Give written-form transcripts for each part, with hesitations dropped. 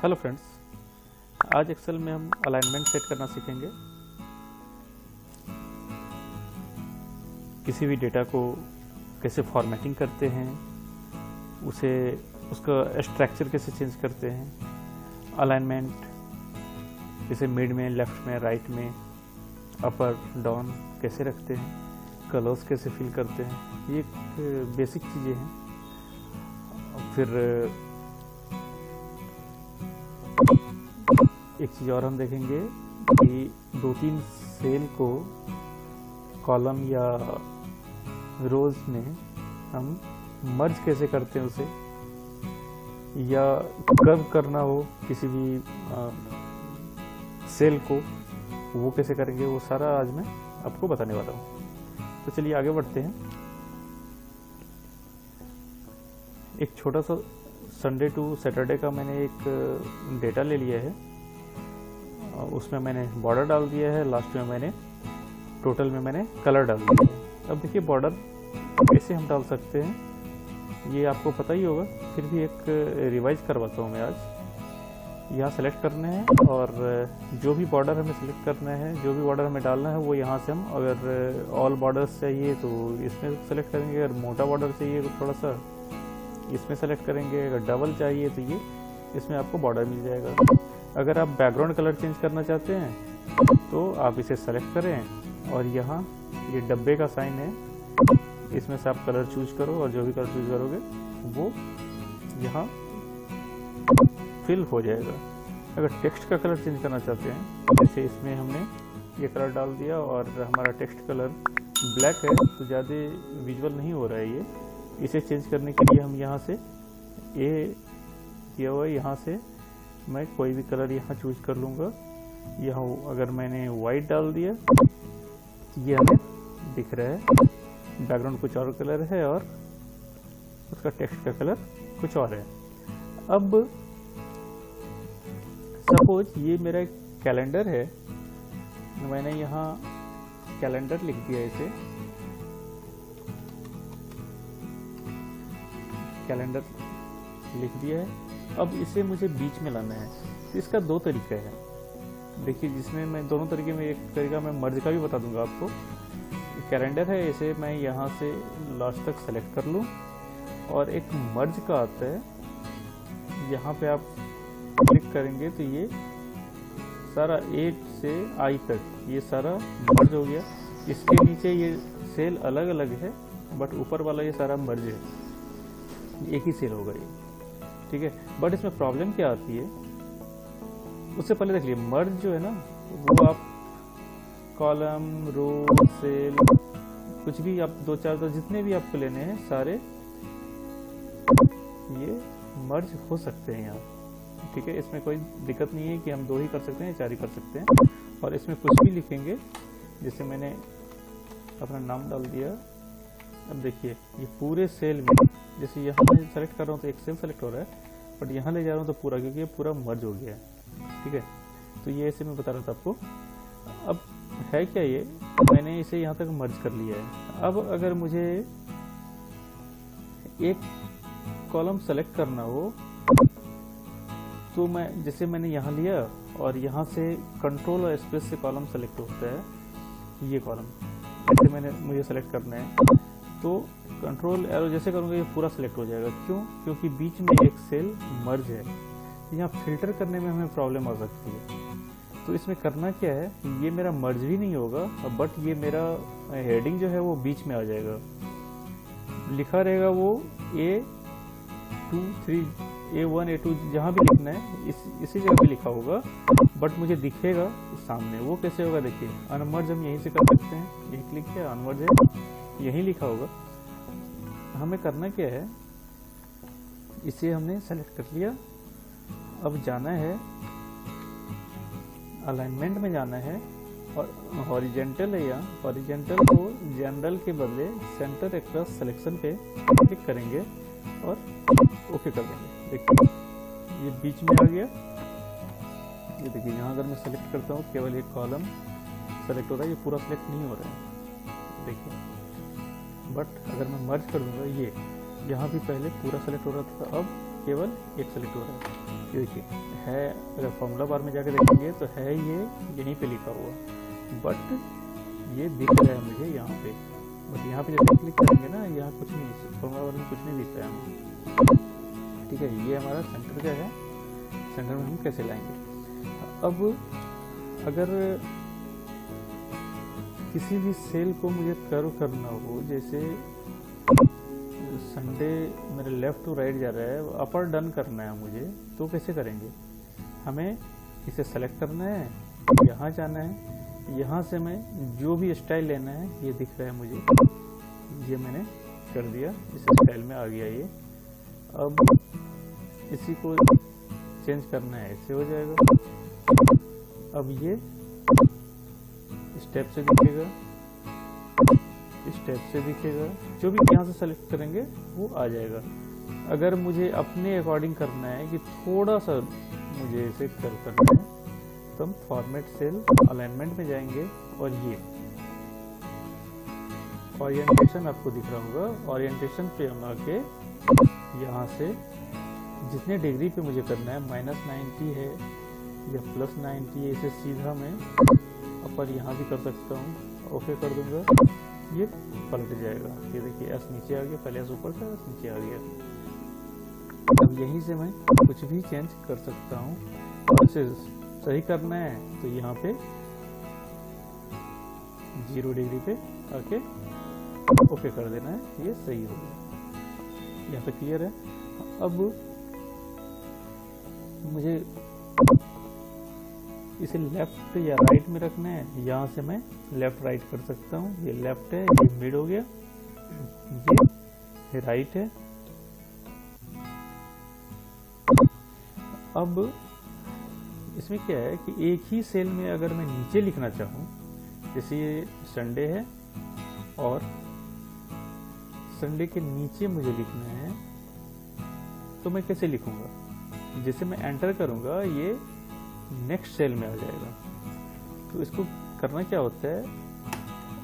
Hello friends, आज Excel में हम अलाइनमेंट सेट करना सीखेंगे। किसी भी डेटा को कैसे फॉर्मेटिंग करते हैं, उसका स्ट्रक्चर कैसे चेंज करते हैं, अलाइनमेंट जैसे मिड में, लेफ्ट में, राइट में, अपर डाउन कैसे रखते हैं, कलर्स कैसे फिल करते हैं, ये बेसिक चीज़ें हैं। फिर एक चीज़ और हम देखेंगे कि 2-3 सेल को कॉलम या रोज में हम मर्ज कैसे करते हैं उसे, या कब करना हो किसी भी सेल को, वो कैसे करेंगे, वो सारा आज मैं आपको बताने वाला हूँ। तो चलिए आगे बढ़ते हैं। एक छोटा सा संडे टू सैटरडे का मैंने एक डेटा ले लिया है, उसमें मैंने बॉर्डर डाल दिया है, लास्ट में मैंने टोटल में मैंने कलर डाल दिया है। अब देखिए बॉर्डर कैसे हम डाल सकते हैं, ये आपको पता ही होगा, फिर भी एक रिवाइज करवाता हूँ मैं आज। यहाँ सेलेक्ट करने हैं और जो भी बॉर्डर हमें सेलेक्ट करना है, जो भी बॉर्डर हमें डालना है, वो यहाँ से हम, अगर ऑल बॉर्डर्स चाहिए तो इसमें सेलेक्ट करेंगे, अगर मोटा बॉर्डर चाहिए तो थोड़ा सा इसमें सेलेक्ट करेंगे, अगर डबल चाहिए तो ये इसमें आपको बॉर्डर मिल जाएगा। अगर आप बैकग्राउंड कलर चेंज करना चाहते हैं तो आप इसे सेलेक्ट करें और यहाँ ये डब्बे का साइन है, इसमें से आप कलर चूज करो और जो भी कलर चूज करोगे वो यहाँ फिल हो जाएगा। अगर टेक्स्ट का कलर चेंज करना चाहते हैं, जैसे इसमें हमने ये कलर डाल दिया और हमारा टेक्स्ट कलर ब्लैक है तो ज़्यादा विजुअल नहीं हो रहा है ये, इसे चेंज करने के लिए हम यहाँ से ये दिया हुआ है, यहाँ से मैं कोई भी कलर यहाँ चूज कर लूँगा। यहाँ अगर मैंने वाइट डाल दिया ये हमें दिख रहा है, बैकग्राउंड कुछ और कलर है और उसका टेक्स्ट का कलर कुछ और है। अब सपोज ये मेरा एक कैलेंडर है, मैंने यहाँ कैलेंडर लिख दिया, इसे कैलेंडर लिख दिया है। अब इसे मुझे बीच में लाना है, तो इसका 2 तरीका है। देखिए, जिसमें मैं दोनों तरीके में, एक तरीका मैं मर्ज का भी बता दूंगा आपको। कैलेंडर है, इसे मैं यहाँ से लास्ट तक सेलेक्ट कर लूँ और एक मर्ज का आता है, यहाँ पे आप क्लिक करेंगे तो ये सारा A से I तक ये सारा मर्ज हो गया। इसके नीचे ये सेल अलग अलग है बट ऊपर वाला ये सारा मर्ज है, एक ही सेल होगा ये, ठीक है। बट इसमें प्रॉब्लम क्या आती है, उससे पहले देख लिए मर्ज जो है ना, वो आप कॉलम, रो, सेल, कुछ भी आप 2-4 जितने भी आपको लेने हैं सारे ये मर्ज हो सकते हैं यहाँ, ठीक है। इसमें कोई दिक्कत नहीं है कि हम 2 ही कर सकते हैं, 4 ही कर सकते हैं। और इसमें कुछ भी लिखेंगे, जैसे मैंने अपना नाम डाल दिया। अब देखिए ये पूरे सेल में, जैसे यहाँ मैं सेलेक्ट कर रहा हूँ तो एक सेल सेलेक्ट हो रहा है, बट यहाँ ले जा रहा हूँ तो पूरा, क्योंकि ये पूरा मर्ज हो गया है, ठीक है। तो ये ऐसे मैं बता रहा था आपको। अब है क्या, ये मैंने इसे यहाँ तक मर्ज कर लिया है। अब अगर मुझे एक कॉलम सेलेक्ट करना हो तो मैं, जैसे मैंने यहाँ लिया और यहाँ से कंट्रोल और स्पेस से कॉलम सेलेक्ट होता है, ये कॉलम ऐसे मुझे सेलेक्ट करना है तो कंट्रोल एरो जैसे करूँगा ये पूरा सेलेक्ट हो जाएगा। क्यों? क्योंकि बीच में एक सेल मर्ज है, यहाँ फिल्टर करने में हमें प्रॉब्लम आ सकती है। तो इसमें करना क्या है, ये मेरा मर्ज भी नहीं होगा बट ये मेरा हेडिंग जो है वो बीच में आ जाएगा, लिखा रहेगा वो A2, 3, A1, A2 जहाँ भी लिखना है इसी जगह पे लिखा होगा, बट मुझे दिखेगा सामने। वो कैसे होगा, देखिए अनमर्ज हम यहीं से कर सकते हैं, यही क्लिक किया, अनमर्ज है, यहीं लिखा होगा। हमें करना क्या है, इसे हमने सेलेक्ट कर लिया। अब जाना है अलाइनमेंट में, जाना है और हॉरिजेंटल है, या हॉरिजेंटल को जनरल के बदले सेंटर एक्रोस सिलेक्शन पे क्लिक करेंगे और ओके कर देंगे। देखिए ये बीच में आ गया। ये देखिए यहाँ अगर मैं सेलेक्ट करता हूँ केवल एक कॉलम सेलेक्ट हो रहा है, ये पूरा सेलेक्ट नहीं हो रहा है, देखिए। बट अगर मैं मर्ज कर दूंगा, ये यहाँ भी पहले पूरा सेलेक्ट हो रहा था, अब केवल एक सेलेक्ट हो रहा है। ये देखिए है, अगर फॉर्मूला बार में जाकर देखेंगे तो है ये यहीं पे लिखा हुआ, बट ये दिख रहा है मुझे यहाँ पे, बट यहाँ पे जब क्लिक करेंगे ना, यहाँ कुछ नहीं, फॉर्मूला बार में कुछ नहीं दिख रहा है हमें। ठीक है, ये हमारा सेंटर का है, सेंटर में हम कैसे लाएंगे। अब अगर किसी भी सेल को मुझे कर्व करना हो, जैसे संडे मेरे लेफ्ट टू राइट जा रहा है, अपर डन करना है मुझे, तो कैसे करेंगे। हमें इसे सेलेक्ट करना है, यहाँ जाना है, यहाँ से मैं जो भी स्टाइल लेना है, ये दिख रहा है मुझे, ये मैंने कर दिया, इस स्टाइल में आ गया ये। अब इसी को चेंज करना है, ऐसे हो जाएगा। अब ये स्टेप से दिखेगा, स्टेप से दिखेगा, जो भी यहाँ से सेलेक्ट करेंगे वो आ जाएगा। अगर मुझे अपने अकॉर्डिंग करना है कि थोड़ा सा मुझे इसे कर्व करना है, तो हम फॉर्मेट सेल अलाइनमेंट में जाएंगे, और ये ओरिएंटेशन आपको दिख रहा होगा, ओरिएंटेशन पे हम आके यहाँ से जितने डिग्री पे मुझे करना है, -90 है या +90 है, इसे सीधा मैं अपर यहाँ भी कर सकता हूँ, ओके कर दूंगा, ये पलट जाएगा। ये देखिए एस नीचे आ गया, पहले एस ऊपर था, एस नीचे आ गया। अब यहीं से मैं कुछ भी चेंज कर सकता हूँ, और इसे सही करना है तो यहाँ पे 0 डिग्री पे आके ओके कर देना है, ये सही हो गया। यहाँ पे क्लियर है। अब मुझे इसे लेफ्ट या राइट में रखना है, यहाँ से मैं लेफ्ट राइट कर सकता हूँ। ये लेफ्ट है, ये मिड हो गया, ये राइट है। अब इसमें क्या है कि एक ही सेल में अगर मैं नीचे लिखना चाहूँ, जैसे ये संडे है और संडे के नीचे मुझे लिखना है, तो मैं कैसे लिखूंगा। जैसे मैं एंटर करूंगा, ये नेक्स्ट सेल में आ जाएगा। तो इसको करना क्या होता है,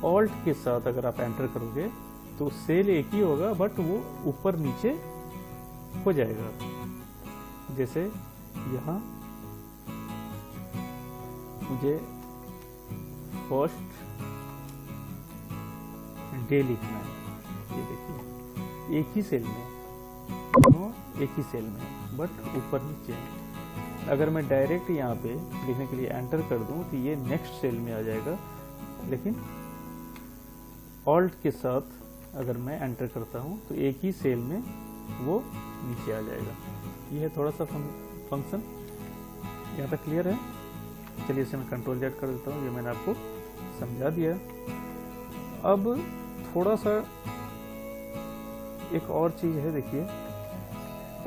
ऑल्ट के साथ अगर आप एंटर करोगे तो सेल एक ही होगा, बट वो ऊपर नीचे हो जाएगा। जैसे यहाँ मुझे फर्स्ट डे लिखना है, ये देखिए एक ही सेल में, दोनों एक ही सेल में, बट ऊपर नीचे है। अगर मैं डायरेक्ट यहाँ पे लिखने के लिए एंटर कर दूं तो ये नेक्स्ट सेल में आ जाएगा, लेकिन ऑल्ट के साथ अगर मैं एंटर करता हूँ तो एक ही सेल में वो नीचे आ जाएगा। ये है थोड़ा सा फंक्शन, यहाँ तक क्लियर है। चलिए इसे मैं कंट्रोल Z कर देता हूँ, ये मैंने आपको समझा दिया। अब थोड़ा सा एक और चीज़ है, देखिए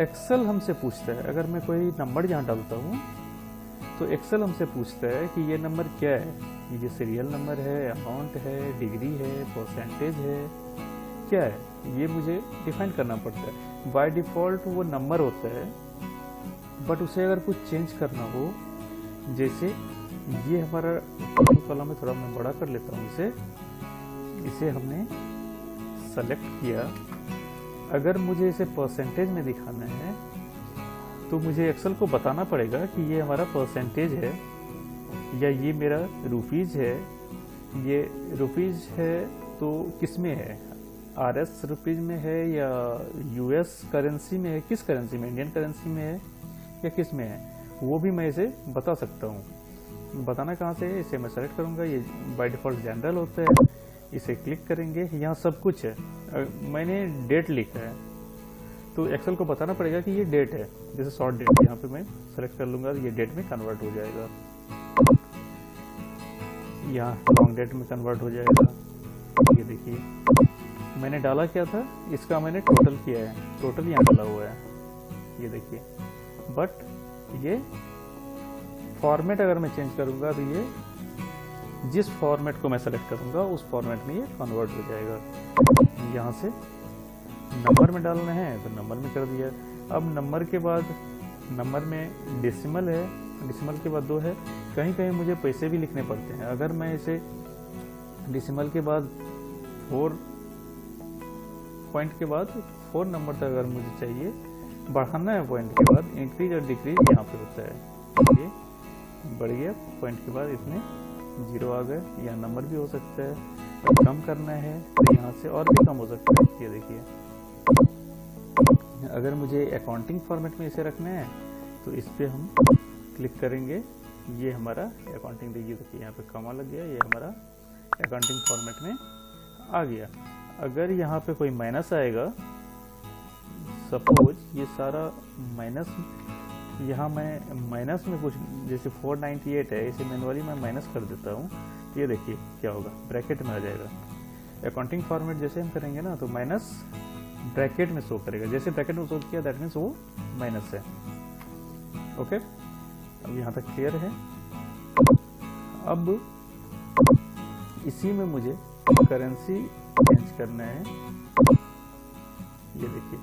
एक्सेल हमसे पूछता है, अगर मैं कोई नंबर यहाँ डालता हूँ तो एक्सेल हमसे पूछता है कि ये नंबर क्या है, ये सीरियल नंबर है, अमाउंट है, डिग्री है, परसेंटेज है, क्या है, ये मुझे डिफाइन करना पड़ता है। बाय डिफ़ॉल्ट वो नंबर होता है, बट उसे अगर कुछ चेंज करना हो, जैसे ये हमारा कॉलम में, थोड़ा मैं बड़ा कर लेता हूँ इसे हमने सेलेक्ट किया। अगर मुझे इसे परसेंटेज में दिखाना है तो मुझे एक्सेल को बताना पड़ेगा कि ये हमारा परसेंटेज है, या ये मेरा रुपीज़ है। ये रुपीज़ है तो किस में है, RS रुपीज़ में है या US करेंसी में है, किस करेंसी में, इंडियन करेंसी में है या किस में है, वो भी मैं इसे बता सकता हूँ। बताना कहाँ से है, इसे मैं सेलेक्ट करूँगा, ये बाय डिफ़ॉल्ट जनरल होता है, इसे क्लिक करेंगे, यहाँ सब कुछ है। मैंने डेट लिखा है तो एक्सेल को बताना पड़ेगा कि ये डेट है, जैसे शॉर्ट डेट, यहाँ पे मैं सेलेक्ट कर लूँगा, ये डेट में कन्वर्ट हो जाएगा, यहाँ लॉन्ग डेट में कन्वर्ट हो जाएगा। ये देखिए मैंने डाला क्या था, इसका मैंने टोटल किया है, टोटल यहाँ डाला हुआ है, ये देखिए। बट ये फॉर्मेट अगर मैं चेंज करूँगा तो ये जिस फॉर्मेट को मैं सेलेक्ट करूंगा उस फॉर्मेट में ये कन्वर्ट हो जाएगा। यहाँ से नंबर में डालना है तो नंबर में कर दिया। अब नंबर के बाद, नंबर में डेसिमल है, डेसिमल के बाद 2 है, कहीं कहीं मुझे पैसे भी लिखने पड़ते हैं। अगर मैं इसे डेसिमल के बाद 4 पॉइंट के बाद 4 नंबर तक अगर मुझे चाहिए बढ़ाना है पॉइंट के बाद इंक्रीज और डिक्रीज यहाँ पे होता है। ये बढ़ गया पॉइंट के बाद इसमें 0 आ गए, यहाँ नंबर भी हो सकता है। और कम करना है तो यहाँ से और भी कम हो सकता है। ये देखिए, अगर मुझे अकाउंटिंग फॉर्मेट में इसे रखना है तो इस पे हम क्लिक करेंगे, ये हमारा अकाउंटिंग, देखिए यहाँ पे कॉमा लग गया, ये हमारा अकाउंटिंग फॉर्मेट में आ गया। अगर यहाँ पे कोई माइनस आएगा, सपोज ये सारा माइनस, यहाँ मैं माइनस में कुछ जैसे 498 है, इसे मैनुअली मैं माइनस कर देता हूँ, तो ये देखिए क्या होगा, ब्रैकेट में आ जाएगा। अकाउंटिंग फॉर्मेट जैसे हम करेंगे ना तो माइनस ब्रैकेट में शो करेगा, जैसे ब्रैकेट में शो किया दैट मीन्स वो माइनस है। ओके, अब यहाँ तक क्लियर है। अब इसी में मुझे करेंसी चेंज करना है। ये देखिए,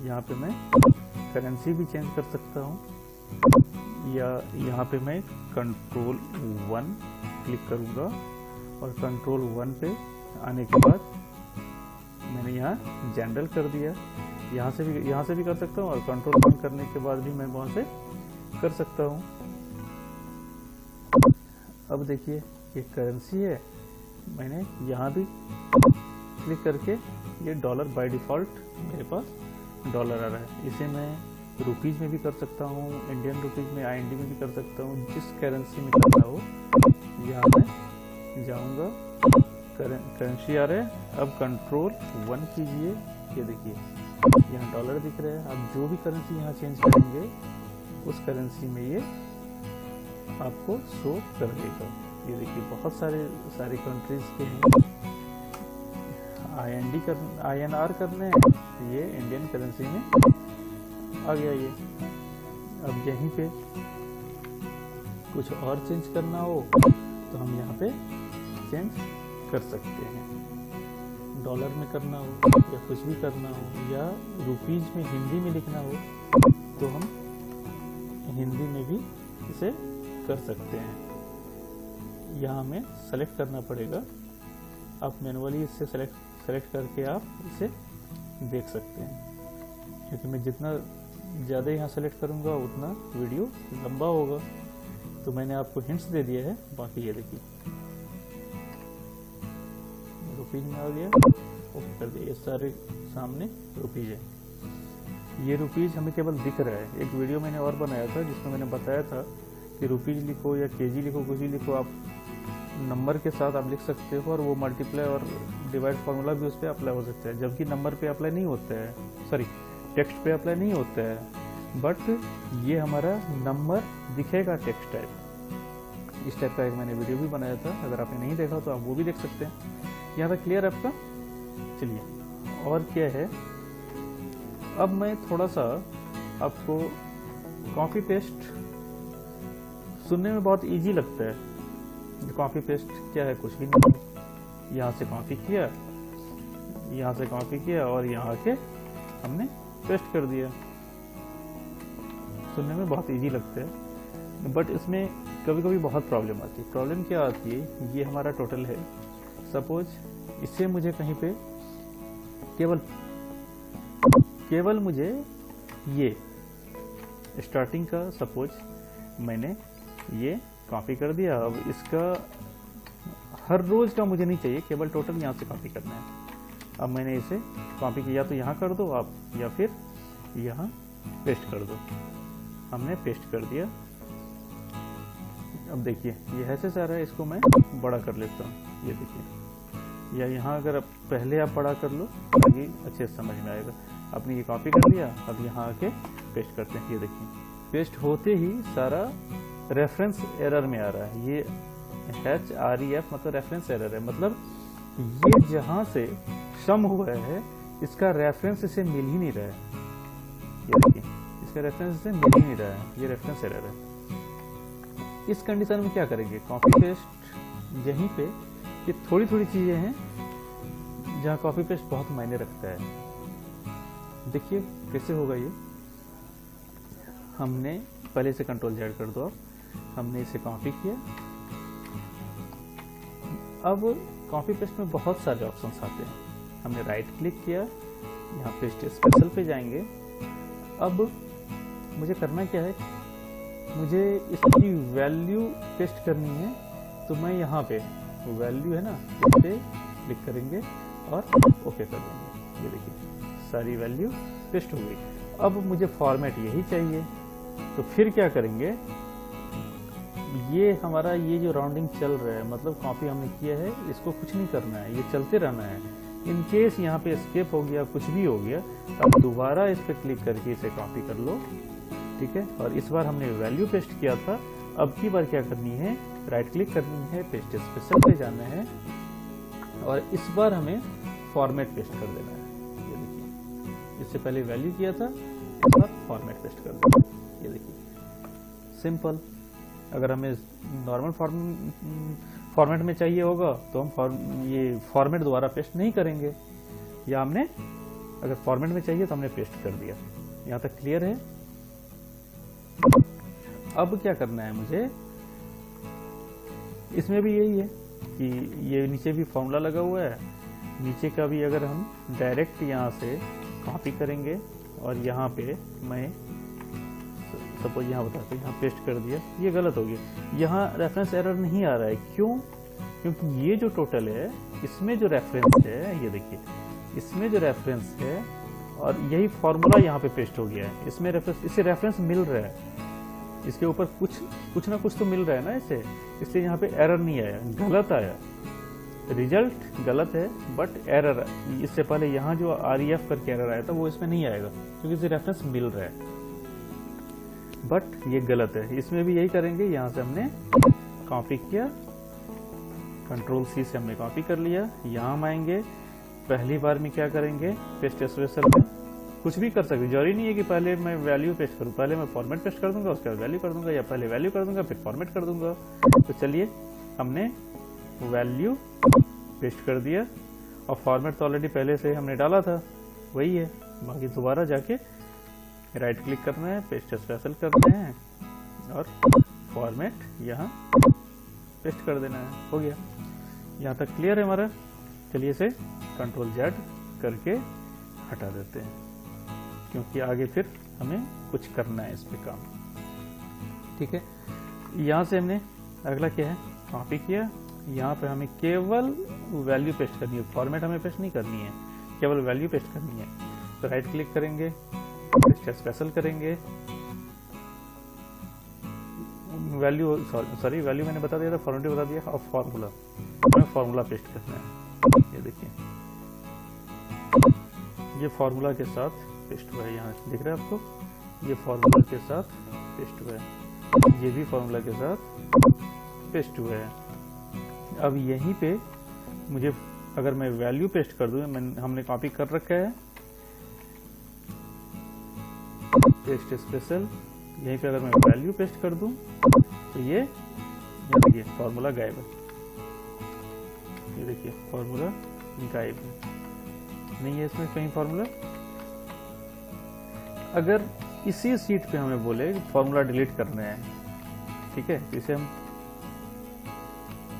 यहाँ पे मैं करेंसी भी चेंज कर सकता हूँ, या यहाँ पे मैं कंट्रोल 1 क्लिक करूँगा और कंट्रोल 1 पे आने के बाद मैंने यहाँ जनरल कर दिया। यहाँ से भी कर सकता हूँ, और कंट्रोल 1 करने के बाद भी मैं वहाँ से कर सकता हूँ। अब देखिए ये करेंसी है, मैंने यहाँ भी क्लिक करके ये डॉलर बाय डिफ़ॉल्ट मेरे पास डॉलर आ रहा है। इसे मैं रुपीज़ में भी कर सकता हूँ, इंडियन रुपीज़ में IND में भी कर सकता हूँ, जिस करेंसी में करना हो। यहाँ मैं जाऊँगा, करेंसी आ रहा है। अब कंट्रोल 1 कीजिए, ये देखिए यहाँ डॉलर दिख रहा है। आप जो भी करेंसी यहाँ चेंज करेंगे उस करेंसी में ये आपको शो कर देगा। ये देखिए बहुत सारे कंट्रीज के हैं। INR करने हैं, ये इंडियन करेंसी में आ गया ये। अब यहीं पे कुछ और चेंज करना हो तो हम यहाँ पे चेंज कर सकते हैं। डॉलर में करना हो या कुछ भी करना हो, या रुपीज में हिंदी में लिखना हो तो हम हिंदी में भी इसे कर सकते हैं। यहाँ हमें सेलेक्ट करना पड़ेगा, आप मैनुअली इससे सेलेक्ट करके आप इसे देख सकते हैं, क्योंकि मैं जितना ज़्यादा यहाँ सेलेक्ट करूँगा उतना वीडियो लंबा होगा। तो मैंने आपको हिंट्स दे दिया है, बाकी ये देखिए रुपीज में आ गया, ओके कर दिया। ये सारे सामने रुपीज है, ये रुपीज हमें केवल दिख रहा है। एक वीडियो मैंने और बनाया था जिसमें मैंने बताया था कि रुपीज लिखो या केजी लिखो, कुछ भी लिखो, आप नंबर के साथ आप लिख सकते हो, और वो मल्टीप्लाई और डिवाइड फार्मूला भी उस पर अप्लाई हो सकता है, जबकि नंबर पे अप्लाई नहीं होता है, सॉरी टेक्स्ट पे अप्लाई नहीं होता है। बट ये हमारा नंबर दिखेगा टेक्स्ट टाइप। इस टाइप का एक मैंने वीडियो भी बनाया था, अगर आपने नहीं देखा तो आप वो भी देख सकते हैं। यहाँ तक क्लियर है आपका? चलिए और क्या है, अब मैं थोड़ा सा आपको कॉपी पेस्ट, सुनने में बहुत इजी लगता है। कॉपी पेस्ट क्या है, कुछ भी नहीं, यहाँ से कॉपी किया, यहाँ से कॉपी किया और यहाँ के हमने पेस्ट कर दिया। सुनने में बहुत इजी लगता है, बट इसमें कभी कभी बहुत प्रॉब्लम आती है। प्रॉब्लम क्या आती है, ये हमारा टोटल है, सपोज इससे मुझे कहीं पे केवल मुझे ये स्टार्टिंग का, सपोज मैंने ये कॉपी कर दिया। अब इसका हर रोज का मुझे नहीं चाहिए, केवल टोटल यहाँ से कॉपी करना है। अब मैंने इसे कॉपी किया, तो यहाँ कर दो आप, या फिर यहाँ पेस्ट कर दो। हमने पेस्ट कर दिया। अब देखिए ये ऐसे सारा है, इसको मैं बड़ा कर लेता हूँ, ये देखिए, या यहाँ अगर आप पहले आप बड़ा कर लो ताकि अच्छे से समझ में आएगा। आपने ये कॉपी कर लिया, अब यहाँ आके पेस्ट करते हैं। ये देखिए पेस्ट होते ही सारा रेफरेंस एरर में आ रहा है। ये HREF मतलब रेफरेंस एरर है, मतलब ये जहाँ से सम हुआ है इसका रेफरेंस इसे मिल ही नहीं रहा है। ये देखिए इसका रेफरेंस इसे मिल ही नहीं रहा है, ये रेफरेंस एरर है। इस कंडीशन में क्या करेंगे, कॉपी पेस्ट। यहीं पे ये थोड़ी थोड़ी चीजें हैं जहाँ कॉपी पेस्ट बहुत मायने रखता है। देखिए कैसे होगा ये, हमने पहले से कंट्रोल Z कर दो, हमने इसे कॉपी किया। अब कॉपी पेस्ट में बहुत सारे ऑप्शंस आते हैं। हमने राइट क्लिक किया, यहाँ पेस्ट स्पेशल पे जाएंगे। अब मुझे करना क्या है, मुझे इसकी वैल्यू पेस्ट करनी है। तो मैं यहाँ पे वैल्यू है ना, इस पे क्लिक करेंगे और ओके कर देंगे। ये देखिए सारी वैल्यू पेस्ट हो गई। अब मुझे फॉर्मेट यही चाहिए, तो फिर क्या करेंगे, ये हमारा ये जो राउंडिंग चल रहा है, मतलब कॉपी हमने किया है, इसको कुछ नहीं करना है, ये चलते रहना है। इन केस यहाँ पे एस्केप हो गया, कुछ भी हो गया, अब दोबारा इस पे क्लिक करके इसे कॉपी कर लो, ठीक है। और इस बार हमने वैल्यू पेस्ट किया था, अब की बार क्या करनी है, राइट क्लिक करनी है, पेस्ट स्पेशल पे जाना है और इस बार हमें फॉर्मेट पेस्ट कर देना है। ये देखिए, इससे पहले वैल्यू किया था, इस बार फॉर्मेट पेस्ट कर देना है। ये देखिए सिंपल। अगर हमें नॉर्मल फॉर्मेट में चाहिए होगा तो हम ये फॉर्मेट दोबारा पेस्ट नहीं करेंगे, या हमने अगर फॉर्मेट में चाहिए तो हमने पेस्ट कर दिया। यहाँ तक क्लियर है। अब क्या करना है मुझे, इसमें भी यही है कि ये नीचे भी फॉर्मूला लगा हुआ है, नीचे का भी अगर हम डायरेक्ट यहाँ से कॉपी करेंगे और यहाँ पे मैं सपोज यहाँ बताते हैं, यहाँ पेस्ट कर दिया, ये गलत हो गया। यहाँ रेफरेंस एरर नहीं आ रहा है, क्यों? क्योंकि ये जो टोटल है, इसमें जो रेफरेंस है, ये देखिए इसमें जो रेफरेंस है और यही फॉर्मूला यहाँ पे पेस्ट हो गया है। इसमें रेफरेंस, इससे रेफरेंस मिल रहा है, इसके ऊपर कुछ ना कुछ तो मिल रहा है ना इसे, इसलिए यहाँ पे एरर नहीं आया, गलत आया। रिजल्ट गलत है बट एरर, इससे पहले यहाँ जो REF करके एरर आया था वो इसमें नहीं आएगा क्योंकि इसे रेफरेंस मिल रहा है, बट ये गलत है। इसमें भी यही करेंगे, यहाँ से हमने कॉपी किया, कंट्रोल C से हमने कॉपी कर लिया, यहाँ हम आएंगे, पहली बार में क्या करेंगे, पेस्ट स्पेशल में कुछ भी कर सकते, जरूरी नहीं है कि पहले मैं वैल्यू पेस्ट करूँ, पहले मैं फॉर्मेट पेस्ट कर दूंगा, उसके बाद वैल्यू कर दूंगा, या पहले वैल्यू कर दूंगा फिर फॉर्मेट कर दूंगा। तो चलिए हमने वैल्यू पेस्ट कर दिया और फॉर्मेट तो ऑलरेडी पहले से हमने डाला था, वही है, बाकी दोबारा जाके राइट क्लिक करना है, पेस्ट स्पेशल करना है और फॉर्मेट यहाँ पेस्ट कर देना है, हो गया। यहाँ तक क्लियर है हमारा। चलिए इसे कंट्रोल Z करके हटा देते हैं, क्योंकि आगे फिर हमें कुछ करना है इस पे काम, ठीक है। यहाँ से हमने अगला क्या है, कॉपी किया, यहाँ पे हमें केवल वैल्यू पेस्ट करनी है, फॉर्मेट हमें पेस्ट नहीं करनी है, केवल वैल्यू पेस्ट करनी है। तो राइट क्लिक करेंगे, पेस्ट स्पेशल करेंगे, वैल्यू सॉरी वैल्यू मैंने बता दिया था, फॉर्मेट बता दिया, और फॉर्मूला हमें फॉर्मूला पेस्ट करना है। ये देखिए ये फॉर्मूला के साथ पेस्ट हुआ है, यहाँ दिख रहा है आपको, ये फॉर्मूला के साथ पेस्ट हुआ है, ये भी फॉर्मूला के साथ पेस्ट हुआ है। अब यहीं पे मुझे अगर मैं वैल्यू पेस्ट कर दूं, हमने कॉपी कर रखा है, पेस्ट स्पेशल, यहीं पे अगर मैं वैल्यू पेस्ट कर दूं तो ये देखिए फॉर्मूला गायब है, ये देखिए फॉर्मूला गायब है, नहीं है इसमें कहीं फॉर्मूला। अगर इसी सीट पे हमें बोले फॉर्मूला डिलीट करना है, ठीक है, तो इसे हम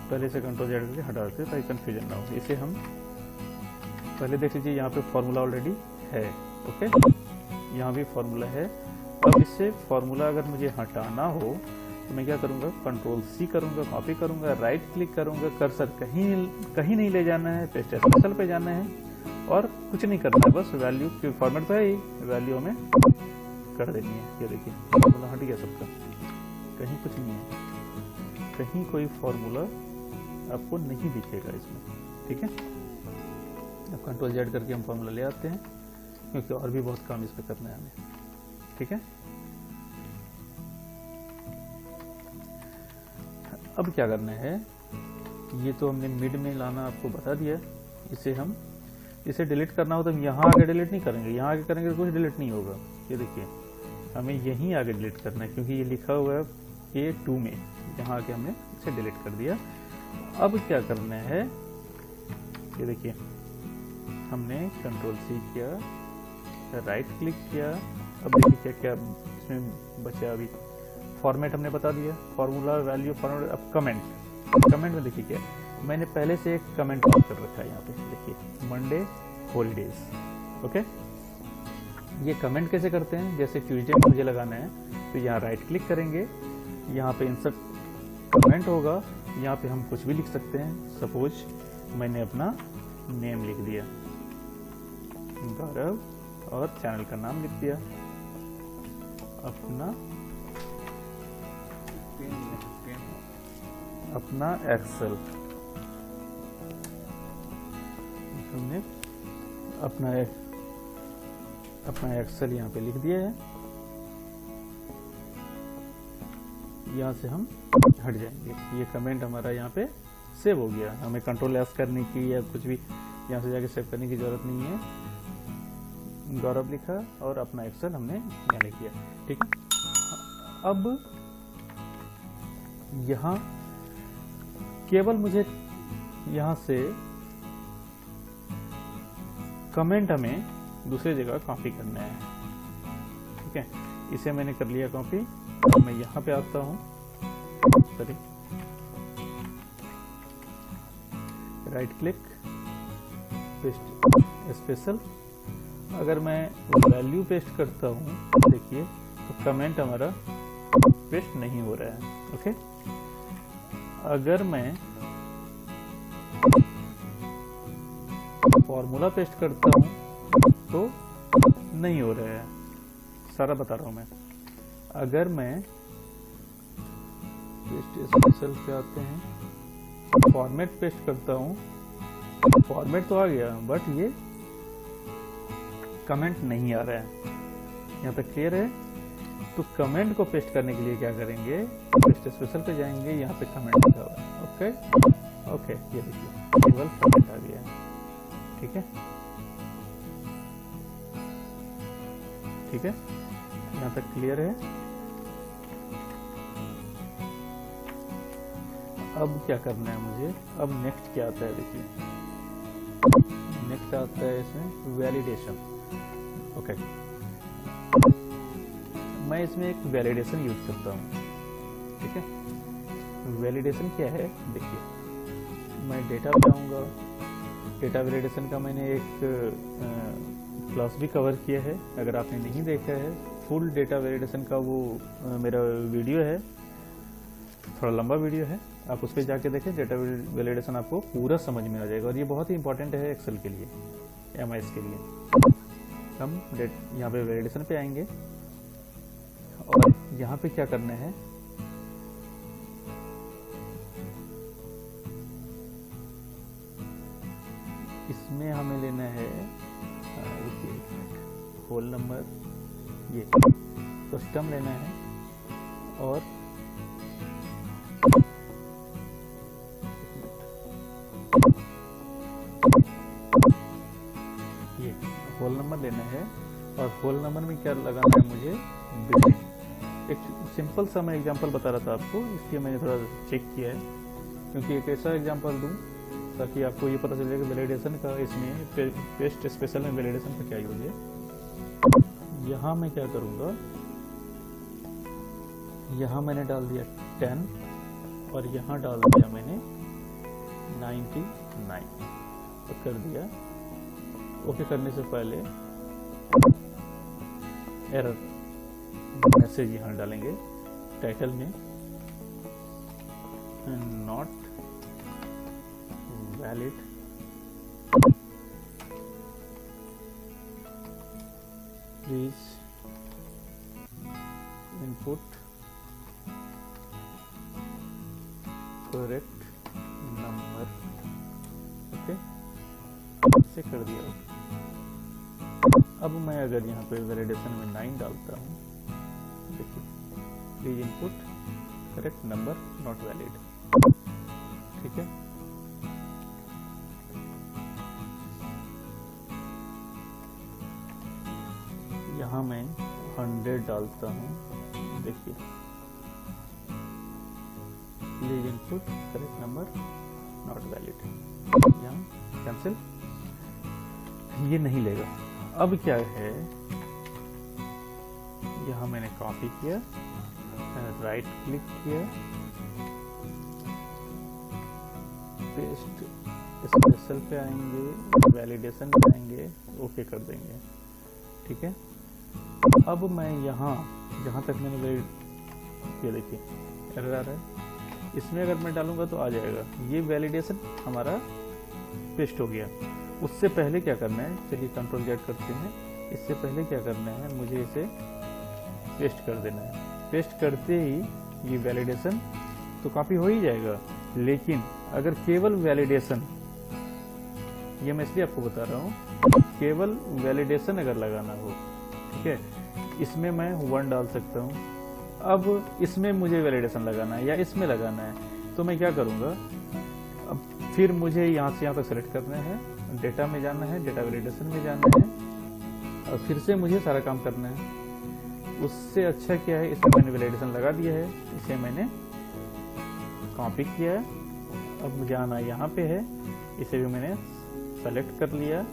पहले से कंट्रोल Z करके हटा देते ताकि कंफ्यूजन ना हो। इसे हम पहले देख लीजिए, यहाँ पे फॉर्मूला ऑलरेडी है, ओके, यहाँ भी फॉर्मूला है। अब इससे फॉर्मूला अगर मुझे हटाना हो तो मैं क्या करूँगा, कंट्रोल C करूँगा, कॉपी करूँगा, राइट क्लिक करूँगा, कर्सर कहीं नहीं ले जाना है, पेस्ट स्पेशल पे जाना है और कुछ नहीं करना है, बस वैल्यू की फॉर्मेट तो है ही, वैल्यू हमें कर देनी है। ये देखिए फॉर्मूला हट गया सबका, कहीं कुछ नहीं है, कहीं कोई फॉर्मूला आपको नहीं दिखेगा इसमें, ठीक है। अब कंट्रोल Z करके हम फॉर्मूला ले आते हैं, क्योंकि और भी बहुत काम इस पे करना है हमें, ठीक है। अब क्या करना है, ये तो हमने मिड में लाना आपको बता दिया, इसे डिलीट करना हो तो हम यहाँ आगे डिलीट नहीं करेंगे, यहाँ आगे करेंगे तो कुछ डिलीट नहीं होगा। ये देखिए हमें यहीं आगे डिलीट करना है, क्योंकि ये लिखा हुआ है A2 में, यहाँ आके हमने इसे डिलीट कर दिया। अब क्या करना है, ये देखिए हमने कंट्रोल C किया, राइट क्लिक किया, अब देखिए क्या क्या इसमें बचा, अभी फॉर्मेट हमने बता दिया, फॉर्मूला वैल्यू फॉर्मेट। अब कमेंट में देखिए क्या, मैंने पहले से एक कमेंट कर रखा है यहाँ पे, देखिए मंडे हॉलीडेज, ओके, ये कमेंट कैसे करते हैं, जैसे ट्यूजडे में मुझे लगाना है तो यहाँ राइट क्लिक करेंगे, यहाँ पे इंसर्ट कमेंट होगा, यहाँ पे हम कुछ भी लिख सकते हैं। सपोज मैंने अपना नेम लिख दिया गौरव और चैनल का नाम लिख दिया, अपना एक्सेल, हमने अपना एक्सेल यहाँ पे लिख दिया है। यहाँ से हम हट जाएंगे, ये कमेंट हमारा यहाँ पे सेव हो गया। हमें कंट्रोल एस करने की या कुछ भी यहाँ से जाके सेव करने की जरूरत नहीं है। गौरव लिखा और अपना एक्सेल हमने यहाँ लिख दिया, ठीक है। अब यहाँ केवल मुझे यहाँ से कमेंट हमें दूसरी जगह कॉपी करना है, ठीक है। इसे मैंने कर लिया कॉपी। मैं यहाँ पे आता हूँ, sorry, right click, paste special. अगर मैं वैल्यू पेस्ट करता हूँ, देखिए तो कमेंट हमारा पेस्ट नहीं हो रहा है, ओके। अगर मैं फॉर्मूला पेस्ट करता हूँ तो नहीं हो रहा है, सारा बता रहा हूँ मैं। अगर मैं पेस्ट स्पेशल पे आते हैं, फॉर्मेट पेस्ट करता हूँ, फॉर्मेट तो आ गया बट ये कमेंट नहीं आ रहा है। यहाँ तक क्लियर है। तो कमेंट को पेस्ट करने के लिए क्या करेंगे, पेस्ट स्पेशल पे जाएंगे, यहाँ पे कमेंट लिखा हुआ है, ओके ओके, ये देखिए केवल कमेंट आ गया है, ठीक है ठीक है, यहाँ तक क्लियर है। अब क्या करना है मुझे, अब नेक्स्ट क्या आता है, देखिए नेक्स्ट आता है इसमें वैलिडेशन, ओके। मैं इसमें एक वैलिडेशन यूज करता हूँ, ठीक है। वैलिडेशन क्या है, देखिए मैं डेटा पे आऊँगा। डेटा वैलिडेशन का मैंने एक क्लास भी कवर किया है, अगर आपने नहीं देखा है फुल डेटा वैलिडेशन का, वो मेरा वीडियो है, थोड़ा लंबा वीडियो है, आप उस पर जाके देखें। डेटा वैलिडेशन आपको पूरा समझ में आ जाएगा और ये बहुत ही इंपॉर्टेंट है एक्सेल के लिए, एमआईएस के लिए। हम यहाँ पे वैलिडेशन पे आएंगे और यहाँ पे क्या करना है, इसमें हमें लेना है होल नंबर, ये कस्टम लेना है और ये होल नंबर लेना है। और होल नंबर में क्या लगाना है मुझे, एक सिंपल सा मैं एग्जांपल बता रहा था आपको, इसलिए मैंने थोड़ा चेक किया है, क्योंकि एक ऐसा एग्जांपल दूं ताकि आपको ये पता चले कि वैलिडेशन का, इसमें पेस्ट स्पेशल में वैलिडेशन का क्या यूज है। यहाँ मैं क्या करूँगा, यहाँ मैंने डाल दिया 10 और यहाँ डाल दिया मैंने 99 तो कर दिया। ओके करने से पहले एरर मैसेज यहाँ डालेंगे टाइटल में, not valid, please input correct number, okay से कर दिया। अब मैं अगर यहाँ पे वैलिडेशन में 9 डालता हूँ, देखिए please input correct number not valid, ठीक है। यहाँ मैं 100 डालता हूँ, देखिए please input correct number not valid, यहाँ कैंसिल, ये नहीं लेगा। अब क्या है, यहाँ मैंने कॉपी किया, राइट क्लिक किया, पेस्ट स्पेशल पे आएंगे, वैलिडेशन पे आएंगे, ओके कर देंगे, ठीक है। अब मैं यहाँ जहाँ तक मैंने ये देखिए एरर आ रहा है, इसमें अगर मैं डालूंगा तो आ जाएगा। ये वैलिडेशन हमारा पेस्ट हो गया। उससे पहले क्या करना है, चलिए कंट्रोल Z करते हैं। इससे पहले क्या करना है, मुझे इसे पेस्ट कर देना है। पेस्ट करते ही ये वैलिडेशन तो कॉपी हो ही जाएगा, लेकिन अगर केवल वैलिडेशन, ये मैं इसलिए आपको बता रहा हूँ, केवल वैलिडेशन अगर लगाना हो, ठीक है, इसमें मैं 1 डाल सकता हूँ। अब इसमें मुझे वैलिडेशन लगाना है या इसमें लगाना है, तो मैं क्या करूँगा, अब फिर मुझे यहाँ से यहाँ तक सेलेक्ट करना है, डेटा में जाना है, डेटा वैलिडेशन में जाना है, और फिर से मुझे सारा काम करना है। उससे अच्छा क्या है, इसमें मैंने वैलिडेशन लगा दिया है, इसे मैंने कॉपी किया है। अब मुझे आना यहाँ पे है, इसे भी मैंने सेलेक्ट कर लिया,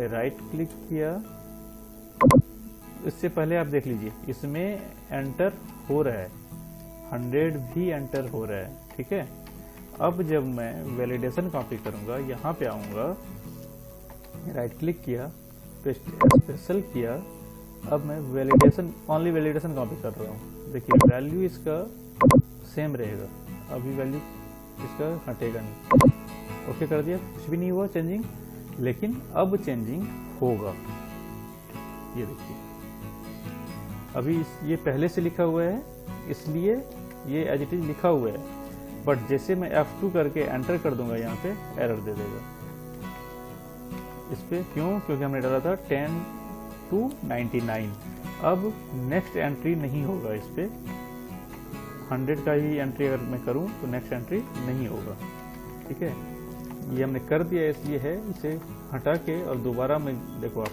राइट क्लिक किया। इससे पहले आप देख लीजिए, इसमें एंटर हो रहा है, 100 भी एंटर हो रहा है, ठीक है। अब जब मैं वैलिडेशन कॉपी करूंगा, यहाँ पे आऊंगा, राइट क्लिक किया, पेस्ट स्पेशल किया। अब मैं वैलिडेशन, ओनली वैलिडेशन कॉपी कर रहा हूँ। देखिए वैल्यू इसका सेम रहेगा, अभी वैल्यू इसका हटेगा नहीं। ओके कर दिया, कुछ भी नहीं हुआ चेंजिंग, लेकिन अब चेंजिंग होगा। ये देखिए, अभी ये पहले से लिखा हुआ है, इसलिए ये एज इट इज लिखा हुआ है, बट जैसे मैं F2 करके एंटर कर दूंगा, यहाँ पे एरर दे देगा। इस पे क्यों? क्योंकि हमने डाला था 10 to 99। अब नेक्स्ट एंट्री नहीं होगा, इस पे 100 का ही एंट्री अगर मैं करूं तो नेक्स्ट एंट्री नहीं होगा, ठीक है। ये हमने कर दिया, इसलिए है, इसे हटा के और दोबारा मैं, देखो आप,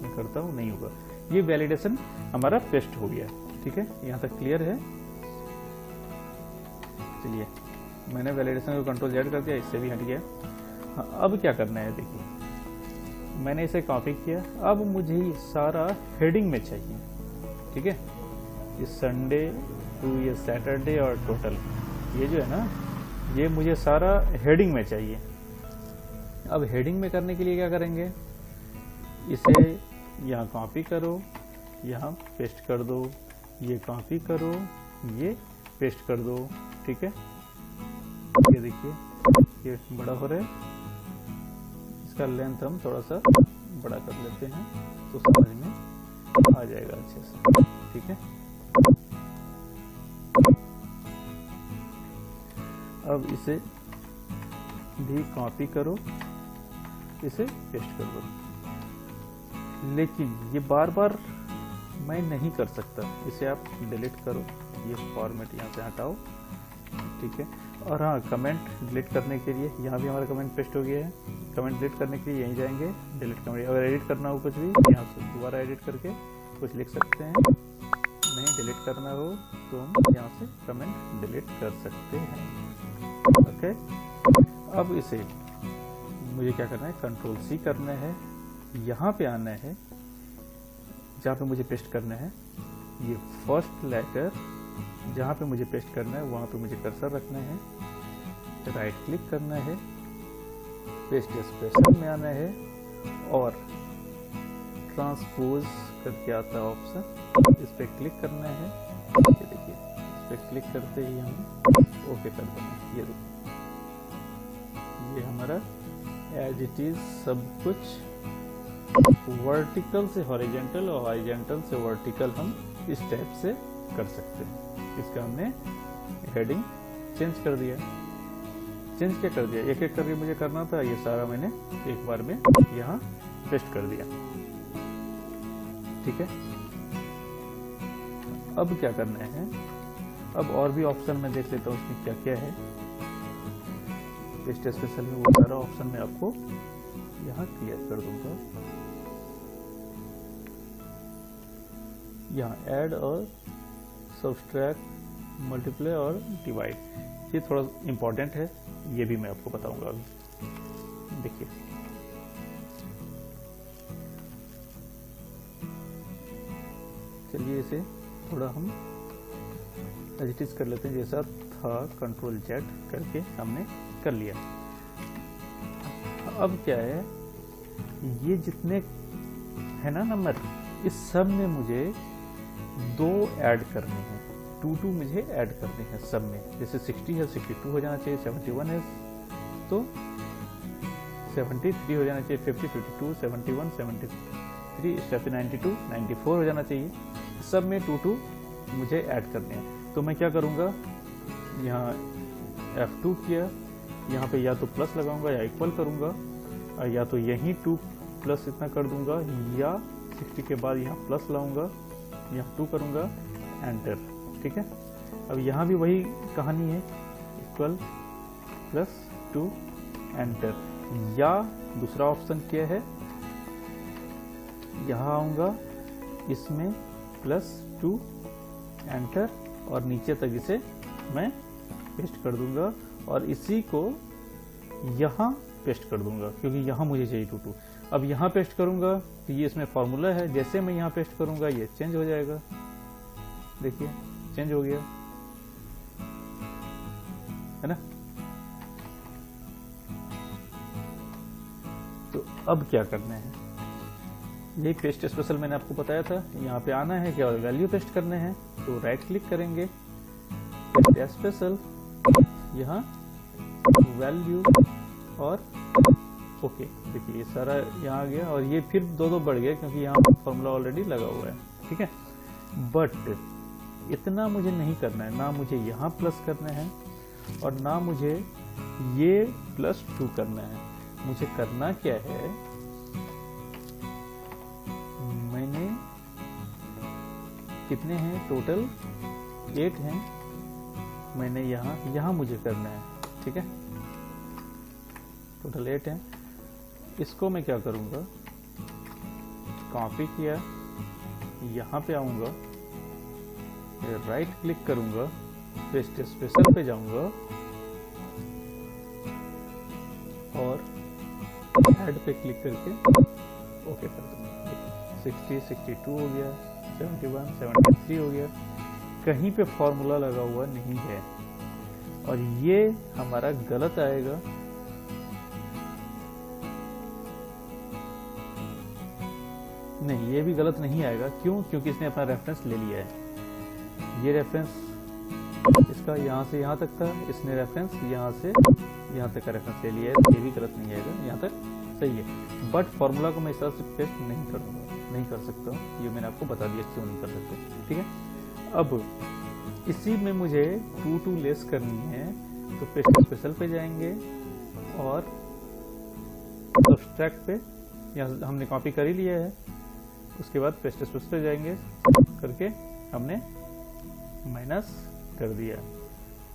मैं करता हूँ, नहीं होगा। ये वैलिडेशन हमारा पेस्ट हो गया, ठीक है। यहाँ तक क्लियर है। चलिए, मैंने वैलिडेशन को कंट्रोल Z कर दिया, इससे भी हट गया। हाँ, अब क्या करना है, देखिए मैंने इसे कॉपी किया। अब मुझे ये सारा हेडिंग में चाहिए, ठीक है। ये संडे टू ये सैटरडे और टोटल, ये जो है ना, ये मुझे सारा हेडिंग में चाहिए। अब हेडिंग में करने के लिए क्या करेंगे, इसे यहाँ कॉपी करो, यहाँ पेस्ट कर दो, ये कॉपी करो, ये पेस्ट कर दो, ठीक है। ये देखिए, ये बड़ा हो रहा है, इसका लेंथ हम थोड़ा सा बड़ा कर लेते हैं तो समझ में आ जाएगा अच्छे से, ठीक है। अब इसे भी कॉपी करो, इसे पेस्ट कर दो। लेकिन ये बार बार मैं नहीं कर सकता, इसे आप डिलीट करो, ये फॉर्मेट यहाँ से हटाओ, ठीक है। और हाँ, कमेंट डिलीट करने के लिए यहाँ भी हमारा कमेंट पेस्ट हो गया है। कमेंट डिलीट करने के लिए यहीं जाएंगे, डिलीट कमेंट। अगर एडिट करना हो कुछ भी, यहाँ से दोबारा एडिट करके कुछ लिख सकते हैं। नहीं डिलीट करना हो तो हम यहाँ से कमेंट डिलीट कर सकते हैं, ओके। अब इसे मुझे क्या करना है, कंट्रोल C करना है, यहाँ पे आना है जहाँ पे मुझे पेस्ट करना है, ये फर्स्ट लेटर जहाँ पे मुझे पेस्ट करना है वहाँ पे मुझे कर्सर रखना है, राइट क्लिक करना है, पेस्ट स्पेशल में आना है और ट्रांसपोज करके आता है ऑप्शन, इस पर क्लिक करना है। ये देखिए, इस पर क्लिक करते ही हम ओके कर देंगे। ये देखिए, ये हमारा एज इट इज सब कुछ वर्टिकल से हॉरिजॉन्टल और हॉरिजॉन्टल से वर्टिकल हम इस टाइप से कर सकते हैं। इसका हमने हेडिंग चेंज कर दिया। चेंज क्या कर दिया, एक एक करके मुझे करना था, ये सारा मैंने एक बार में यहाँ पेस्ट कर दिया, ठीक है। अब क्या करना है, अब और भी ऑप्शन में देख लेता हूँ उसमें क्या क्या है। पेस्ट स्पेशल में वो सारा ऑप्शन मैं आपको यहाँ क्लियर कर दूंगा। यहाँ ऐड और सब्सट्रैक्ट, मल्टीप्लाई और डिवाइड, ये थोड़ा इम्पोर्टेंट है, ये भी मैं आपको बताऊंगा अभी। देखिए, चलिए इसे थोड़ा हम एडिट कर लेते हैं, जैसा था कंट्रोल Z करके हमने कर लिया। अब क्या है, ये जितने है ना नंबर, इस सब में मुझे 2 ऐड करने हैं, 2 मुझे ऐड करने हैं सब में। जैसे 60 है 62 हो जाना चाहिए, 71 है तो 73 हो जाना चाहिए, 50 52 71 73 स्टेप 92 94 हो जाना चाहिए। सब में 2 मुझे ऐड करने हैं। तो मैं क्या करूँगा, यहाँ F2 किया, यहाँ पे या तो प्लस लगाऊंगा या इक्वल करूंगा, या तो यहीं 2 प्लस इतना कर दूंगा, या 60 के बाद यहाँ प्लस लाऊंगा, यहाँ 2 करूंगा, एंटर। ठीक है, अब यहाँ भी वही कहानी है, इक्वल प्लस 2 एंटर। या दूसरा ऑप्शन क्या है, यहाँ आऊंगा, इसमें प्लस 2 एंटर और नीचे तक इसे मैं पेस्ट कर दूंगा और इसी को यहाँ पेस्ट कर दूंगा क्योंकि यहाँ मुझे चाहिए 2 अब यहाँ पेस्ट करूंगा तो ये इसमें फॉर्मूला है, जैसे मैं यहाँ पेस्ट करूंगा ये चेंज हो जाएगा, देखिए चेंज हो गया है ना। तो अब क्या करना है, ये पेस्ट स्पेशल मैंने आपको बताया था, यहाँ पे आना है क्या, वैल्यू पेस्ट करने हैं। तो राइट क्लिक करेंगे, पेस्ट स्पेशल, यहाँ वैल्यू और ओके। देखिए ये सारा यहाँ आ गया और ये फिर 2 बढ़ गया क्योंकि यहाँ फॉर्मूला ऑलरेडी लगा हुआ है। ठीक है, बट इतना मुझे नहीं करना है, ना मुझे यहाँ प्लस करना है और ना मुझे ये +2 करना है। मुझे करना क्या है, मैंने कितने हैं टोटल 8 हैं, मैंने यहाँ मुझे करना है। ठीक है, टोटल 8 है। इसको मैं क्या करूंगा, कॉपी किया, यहाँ पे आऊंगा, राइट क्लिक करूंगा, पेस्ट स्पेशल पे जाऊंगा और ऐड पे क्लिक करके ओके कर दूंगा। 60 62 हो गया, 71 73 हो गया, कहीं पे फॉर्मूला लगा हुआ नहीं है और ये हमारा गलत आएगा। नहीं, ये भी गलत नहीं आएगा, क्यों, क्योंकि इसने अपना रेफरेंस ले लिया है। ये रेफरेंस इसका यहाँ से यहाँ तक था, इसने रेफरेंस यहाँ से यहाँ तक का रेफरेंस ले लिया है, तो ये भी गलत नहीं आएगा, यहाँ तक सही है। बट फॉर्मूला को मैं इस तरह से पेस्ट नहीं करूँगा, नहीं कर सकता हूँ, ये मैंने आपको बता दिया क्यों नहीं कर सकते। ठीक है, अब इसी में मुझे 2 लेस करनी है, तो पेस्ट स्पेशल पे जाएंगे और सब्सट्रैक्ट पे, यहाँ हमने कॉपी कर ही लिया है, उसके बाद पेस्ट स्पेशल पे जाएंगे करके हमने माइनस कर दिया।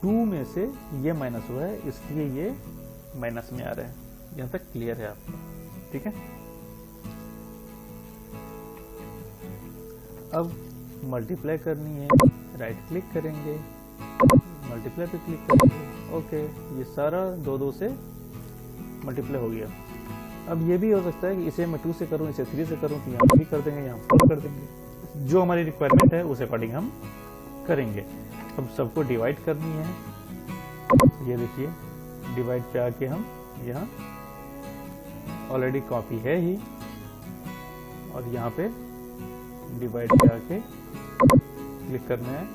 2 में से ये माइनस हुआ है इसलिए ये माइनस में आ रहा है। यहाँ तक क्लियर है आपको? ठीक है, अब मल्टीप्लाई करनी है, राइट क्लिक करेंगे, मल्टीप्लाई पे क्लिक करेंगे, ओके, ये सारा 2 से मल्टीप्लाई हो गया। अब ये भी हो सकता है कि इसे मैं 2 से करूं, इसे 3 से करूं, तो यहाँ 3 कर देंगे, यहाँ 4 कर देंगे, जो हमारी रिक्वायरमेंट है उस अकॉर्डिंग हम करेंगे। अब सबको डिवाइड करनी है, ये देखिए डिवाइड पे आके हम यहाँ ऑलरेडी कॉपी है ही और यहाँ पे डिवाइड पे आके क्लिक करना है।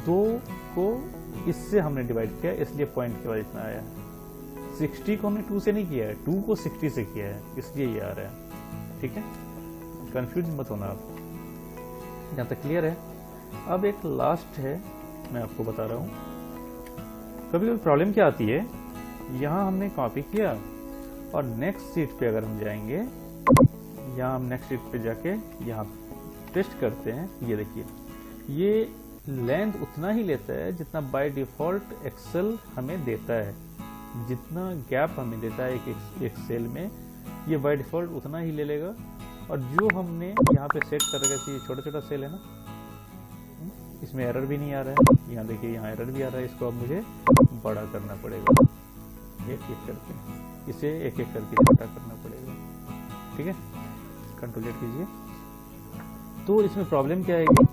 2 को इससे हमने डिवाइड किया इसलिए पॉइंट के बाद इतना आया। 60 को हमने 2 से नहीं किया है, 2 को 60 से किया है इसलिए ये आ रहा है। ठीक है, कंफ्यूज मत होना आप, यहाँ तक क्लियर है। अब एक लास्ट है, मैं आपको बता रहा हूँ, कभी कभी प्रॉब्लम क्या आती है, यहाँ हमने कॉपी किया और नेक्स्ट शीट पे अगर हम जाएंगे, यहाँ हम नेक्स्ट शीट पे जाके यहाँ पेस्ट करते हैं, ये देखिए ये लेंथ उतना ही लेता है जितना बाय डिफॉल्ट एक्सेल हमें देता है, जितना गैप हमें देता है एक सेल में, ये बाय डिफॉल्ट उतना ही ले लेगा। और जो हमने यहाँ पे सेट कर रखा है, छोटा छोटा सेल है ना, इसमें एरर भी नहीं आ रहा है, यहाँ देखिए यहाँ एरर भी आ रहा है, इसको अब मुझे बड़ा करना पड़ेगा, एक एक करके इसे एक एक करके छोटा करना पड़ेगा। ठीक है, कंट्रोल Z कीजिए। तो इसमें प्रॉब्लम क्या आएगी,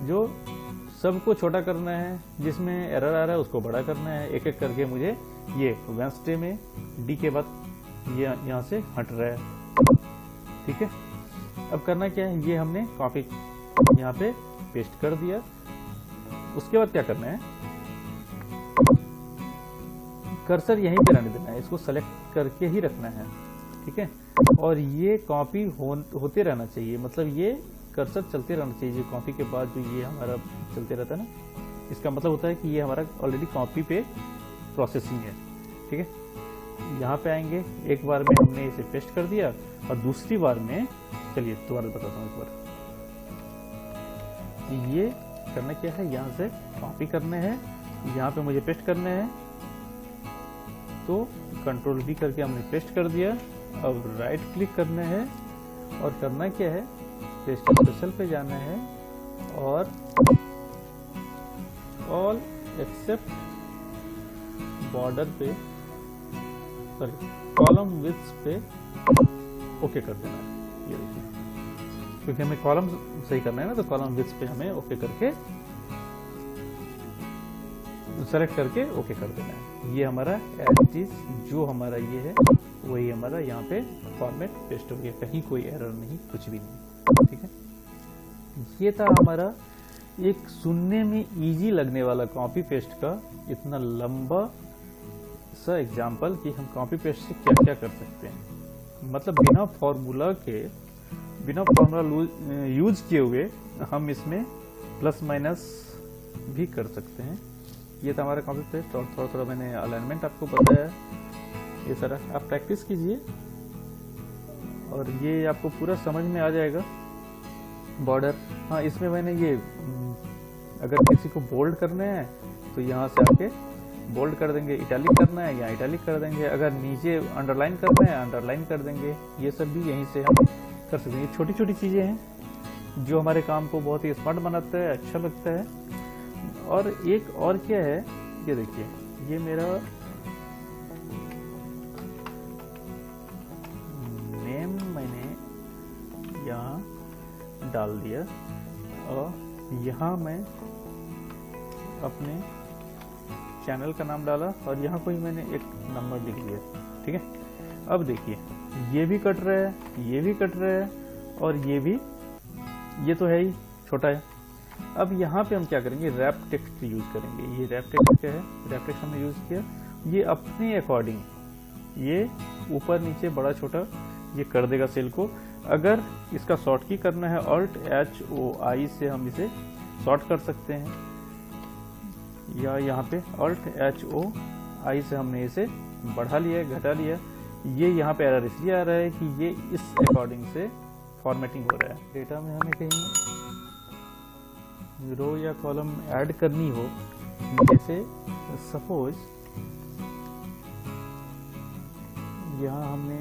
जो सबको छोटा करना है, जिसमें एरर आ रहा है उसको बड़ा करना है, एक एक करके मुझे ये वेडनेसडे में डी के बाद ये यहाँ से हट रहा है, ठीक है। अब करना क्या है, ये हमने कॉपी यहाँ पे पेस्ट कर दिया। उसके बाद क्या करना है, कर्सर यहीं पे रहने देना है, इसको सेलेक्ट करके ही रखना है, ठीक है। और ये कॉपी होते रहना चाहिए, मतलब ये कर्सर चलते रहना चाहिए। जो कॉपी के बाद जो ये हमारा चलते रहता है ना, इसका मतलब होता है कि ये हमारा ऑलरेडी कॉपी पे प्रोसेसिंग है, ठीक है। यहाँ पे आएंगे, एक बार में हमने इसे पेस्ट कर दिया और दूसरी बार में, चलिए दोबारा बताता हूँ एक बार। ये करना क्या है, यहाँ से कॉपी करने हैं, यहाँ पे मुझे पेस्ट करने हैं, तो कंट्रोल V करके हमने पेस्ट कर दिया। अब राइट क्लिक करना है और करना क्या है, पेस्ट स्पेशल पे जाना है और ऑल एक्सेप्ट बॉर्डर पे, सॉरी कॉलम विड्थ पे ओके कर देना है। ये देखिए, क्योंकि हमें कॉलम सही करना है ना, तो कॉलम विड्थ पे हमें ओके करके सेलेक्ट करके ओके कर देना है। ये हमारा एज इट इज जो हमारा ये है वही हमारा यहाँ पे फॉर्मेट पेस्ट हो गया, कहीं कोई एरर नहीं, कुछ भी नहीं, ठीक है। ये था हमारा एक सुनने में इजी लगने वाला कॉपी पेस्ट का इतना लंबा सा एग्जाम्पल कि हम कॉपी पेस्ट से क्या क्या कर सकते हैं। मतलब बिना फॉर्मूला यूज किए हुए हम इसमें प्लस माइनस भी कर सकते हैं। ये था हमारा कॉपी पेस्ट, और थोड़ा थोड़ा मैंने अलाइनमेंट आपको बताया। ये सारा आप प्रैक्टिस कीजिए और ये आपको पूरा समझ में आ जाएगा। बॉर्डर, हाँ इसमें मैंने ये अगर किसी को बोल्ड करने हैं तो यहाँ से आके बोल्ड कर देंगे, इटैलिक करना है या इटैलिक कर देंगे, अगर नीचे अंडरलाइन करना है अंडरलाइन कर देंगे। ये सब भी यहीं से हम कर सकते हैं। ये छोटी छोटी चीज़ें हैं जो हमारे काम को बहुत ही स्मार्ट बनाता है, अच्छा लगता है। और एक और क्या है, ये देखिए, ये मेरा नेम मैंने यहाँ डाल दिया और यहाँ मैं अपने चैनल का नाम डाला और यहाँ कोई मैंने एक नंबर लिख दिया, ठीक है। अब देखिए, ये भी कट रहा है, ये भी कट रहा है और ये भी, ये तो है ही छोटा है। अब यहाँ पे हम क्या करेंगे, रैप टेक्स्ट यूज करेंगे। ये रैप टेक्स्ट क्या है, रैप टेक्स्ट हमने यूज किया। ये अपने अकॉर्डिंग ये ऊपर नीचे बड़ा छोटा ये कर देगा सेल को। अगर इसका शॉर्ट की करना है Alt-H-O-I से हम इसे शॉर्ट कर सकते हैं, या यहाँ पे Alt-H-O-I से हमने इसे बढ़ा लिया, घटा लिया। ये यहाँ पे एरर इसलिए आ रहा है कि ये इस अकॉर्डिंग से फॉर्मेटिंग हो रहा है। डेटा में हमें कहीं रो या कॉलम ऐड करनी हो, जैसे सपोज यहाँ हमने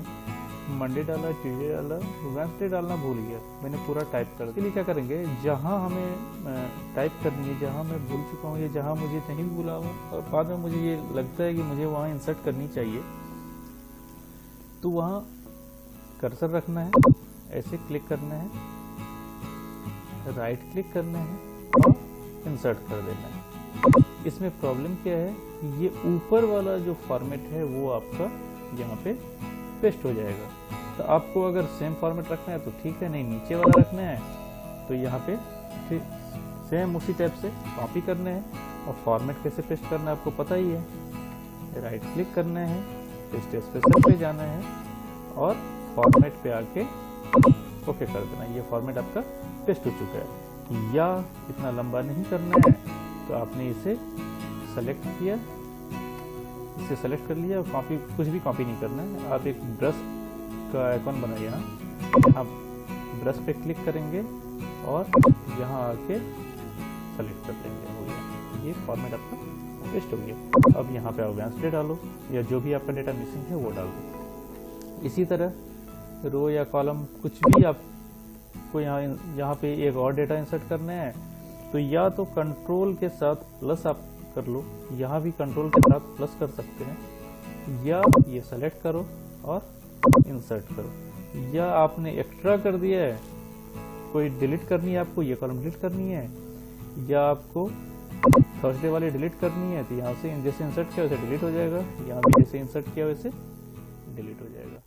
मंडे डाला, ट्यूजडे डाला, वेडनेसडे डालना भूल गया, मैंने पूरा टाइप कर दिया। क्या करेंगे, जहाँ हमें टाइप करनी है, जहाँ मैं भूल चुका हूँ या जहाँ मुझे नहीं भूला हूँ और बाद में मुझे ये लगता है कि मुझे वहाँ इंसर्ट करनी चाहिए, तो वहाँ कर्सर रखना है, ऐसे क्लिक करना है, राइट क्लिक करना है और इंसर्ट कर देना है। इसमें प्रॉब्लम क्या है, ये ऊपर वाला जो फॉर्मेट है वो आपका यहाँ पे पेस्ट हो जाएगा। तो आपको अगर सेम फॉर्मेट रखना है तो ठीक है, नहीं नीचे वाला रखना है तो यहाँ पे फिर सेम उसी टाइप से कॉपी करना है। और फॉर्मेट कैसे पेस्ट करना है आपको पता ही है, राइट क्लिक करना है, पेस्ट स्पेशल पे जाना है और फॉर्मेट पे आके ओके कर देना। ये फॉर्मेट आपका पेस्ट हो चुका है। या इतना लंबा नहीं करना है तो आपने इसे सेलेक्ट किया, इसे सेलेक्ट कर लिया, कॉपी कुछ भी कॉपी नहीं करना है। आप एक ब्रश का आइकॉन बनाइए, यहाँ ब्रश पे क्लिक करेंगे और यहाँ आके सेलेक्ट कर देंगे, हो गया। ये फॉर्मेट आपका पेस्ट हो गया। अब यहाँ पे आप वेडनेसडे डालो या जो भी आपका डेटा मिसिंग है वो डाल दो। इसी तरह रो या कॉलम कुछ भी आपको यहाँ पे एक और डेटा इंसर्ट करना है तो या तो कंट्रोल के साथ प्लस आप कर लो, यहाँ भी कंट्रोल के साथ प्लस कर सकते हैं, या ये सेलेक्ट करो और इंसर्ट करो। या आपने एक्स्ट्रा कर दिया है, कोई डिलीट करनी है आपको, ये कॉलम डिलीट करनी है, या आपको थर्सडे वाली डिलीट करनी है तो यहाँ से जैसे इंसर्ट किया वैसे डिलीट हो जाएगा, यहाँ भी जैसे इंसर्ट किया वैसे डिलीट हो जाएगा।